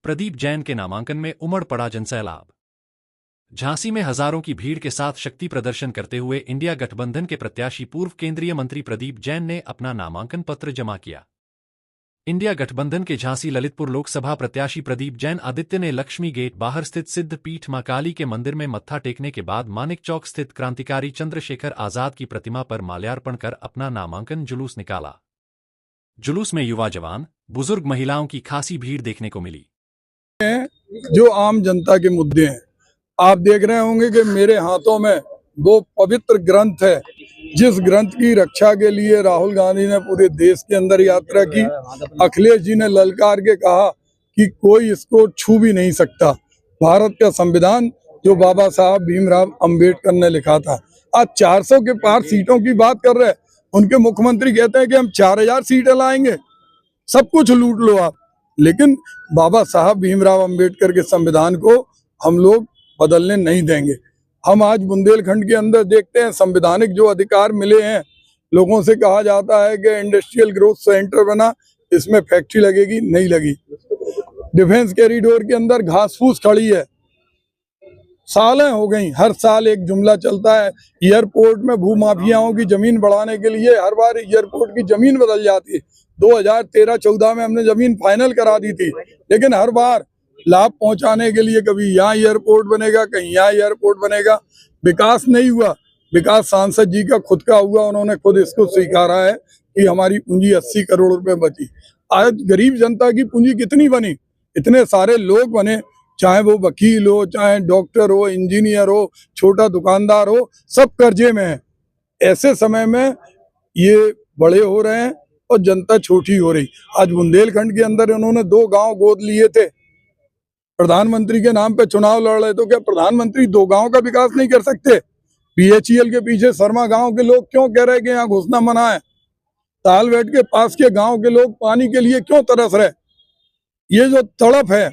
प्रदीप जैन के नामांकन में उमड़ पड़ा जनसैलाब। झांसी में हजारों की भीड़ के साथ शक्ति प्रदर्शन करते हुए इंडिया गठबंधन के प्रत्याशी पूर्व केंद्रीय मंत्री प्रदीप जैन ने अपना नामांकन पत्र जमा किया। इंडिया गठबंधन के झांसी ललितपुर लोकसभा प्रत्याशी प्रदीप जैन आदित्य ने लक्ष्मी गेट बाहर स्थित सिद्ध पीठ मां काली के मंदिर में मत्था टेकने के बाद मानिक चौक स्थित क्रांतिकारी चंद्रशेखर आजाद की प्रतिमा पर माल्यार्पण कर अपना नामांकन जुलूस निकाला। जुलूस में युवा जवान, बुजुर्ग, महिलाओं की खासी भीड़ देखने को मिली। जो आम जनता के मुद्दे हैं, आप देख रहे होंगे कि मेरे हाथों में वो पवित्र ग्रंथ है, जिस ग्रंथ की रक्षा के लिए राहुल गांधी ने पूरे देश के अंदर यात्रा की। अखिलेश जी ने ललकार के कहा कि कोई इसको छू भी नहीं सकता। भारत का संविधान जो बाबा साहब भीमराव अंबेडकर ने लिखा था, आज 400 के पार सीटों की बात कर रहे हैं। उनके मुख्यमंत्री कहते हैं कि हम 4000 सीटें लाएंगे, सब कुछ लूट लो आप। लेकिन बाबा साहब भीमराव अंबेडकर के संविधान को हम लोग बदलने नहीं देंगे। हम आज बुंदेलखंड के अंदर देखते हैं संवैधानिक जो अधिकार मिले हैं, लोगों से कहा जाता है कि इंडस्ट्रियल ग्रोथ सेंटर बना, इसमें फैक्ट्री लगेगी, नहीं लगी। डिफेंस कॉरिडोर के अंदर घास फूस खड़ी है, सालें हो गई, हर साल एक जुमला चलता है। एयरपोर्ट में भूमाफियाओं की जमीन बढ़ाने के लिए हर बार एयरपोर्ट की जमीन बदल जाती है। 2013-14 में हमने जमीन फाइनल करा दी थी, लेकिन हर बार लाभ पहुंचाने के लिए कभी यहाँ एयरपोर्ट बनेगा, कहीं यहाँ एयरपोर्ट बनेगा। विकास नहीं हुआ। विकास सांसद जी का खुद का हुआ, उन्होंने खुद इसको स्वीकारा है कि हमारी पूंजी 80 करोड़ रुपए बची। आज गरीब जनता की पूंजी कितनी बनी? इतने सारे लोग बने, चाहे वो वकील हो, चाहे डॉक्टर हो, इंजीनियर हो, छोटा दुकानदार हो, सब कर्जे में है। ऐसे समय में ये बड़े हो रहे हैं और जनता छोटी हो रही। आज बुंदेलखंड के अंदर इन्होंने 2 गांव गोद लिए थे, प्रधानमंत्री के नाम पे चुनाव लड़ रहे, तो क्या प्रधानमंत्री 2 गांव का विकास नहीं कर सकते? BHEL के पीछे शर्मा गांव के लोग क्यों कह रहे कि यहाँ घुसना मना है? तालवेट के पास के गांव के लोग पानी के लिए क्यों तरस रहे? ये जो तड़प है,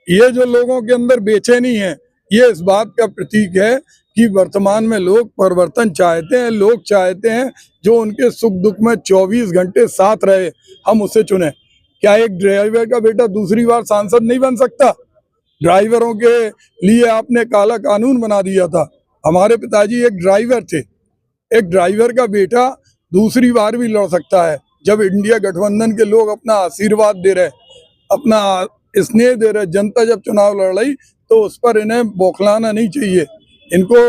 ये जो लोगों के अंदर बेचैनी है, ये इस बात का प्रतीक है कि वर्तमान में लोग परिवर्तन चाहते हैं। लोग चाहते हैं जो उनके सुख दुख में 24 घंटे साथ रहे, हम उसे चुने। क्या एक ड्राइवर का बेटा दूसरी बार सांसद नहीं बन सकता? ड्राइवरों के लिए आपने काला कानून बना दिया था। हमारे पिताजी एक ड्राइवर थे। एक ड्राइवर का बेटा दूसरी बार भी लड़ सकता है। जब इंडिया गठबंधन के लोग अपना आशीर्वाद दे रहे, अपना स्नेह दे रहे, जनता जब चुनाव लड़ रही, तो उस पर इन्हें बौखलाना नहीं चाहिए। इनको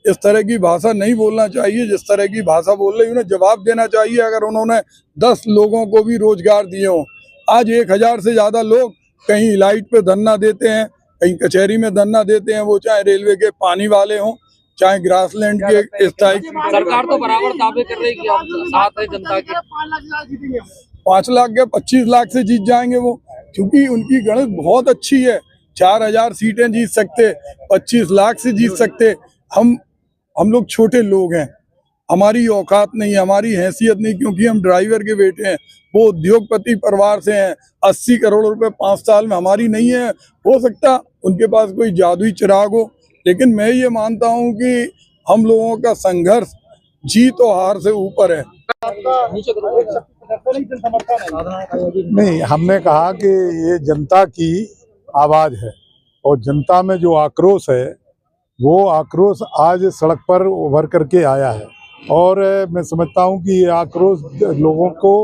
इस तरह की भाषा नहीं बोलना चाहिए। जिस तरह की भाषा बोल रही, उन्हें जवाब देना चाहिए। अगर उन्होंने 10 लोगों को भी रोजगार दिए हो, आज 1000 से ज्यादा लोग कहीं लाइट पे धरना देते हैं, कहीं कचहरी में धरना देते हैं, वो चाहे रेलवे के पानी वाले हों, चाहे ग्रासलैंड के स्ट्राइक। सरकार तो बराबर दावे कर रही है कि हम साथ है जनता के। 5 लाख के 25 लाख से जीत जाएंगे वो, क्योंकि उनकी गणित बहुत अच्छी है। 4000 सीटें जीत सकते, 25 लाख से जीत सकते। हम लोग छोटे लोग हैं, हमारी औकात नहीं, हमारी हैसियत नहीं, क्योंकि हम ड्राइवर के बेटे हैं। वो उद्योगपति परिवार से हैं। 80 करोड़ रुपए 5 साल में हमारी नहीं है। हो सकता उनके पास कोई जादुई चिराग हो, लेकिन मैं ये मानता हूं कि हम लोगों का संघर्ष जीत और हार से ऊपर है। नहीं, हमने कहा कि ये जनता की आवाज है और जनता में जो आक्रोश है, वो आक्रोश आज सड़क पर उभर करके आया है। और मैं समझता हूं कि ये आक्रोश लोगों को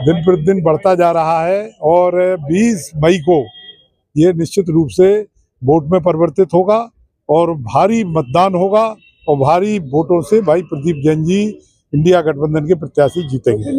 दिन प्रतिदिन बढ़ता जा रहा है और 20 मई को ये निश्चित रूप से वोट में परिवर्तित होगा और भारी मतदान होगा और भारी वोटों से भाई प्रदीप जैन जी इंडिया गठबंधन के प्रत्याशी जीतेंगे।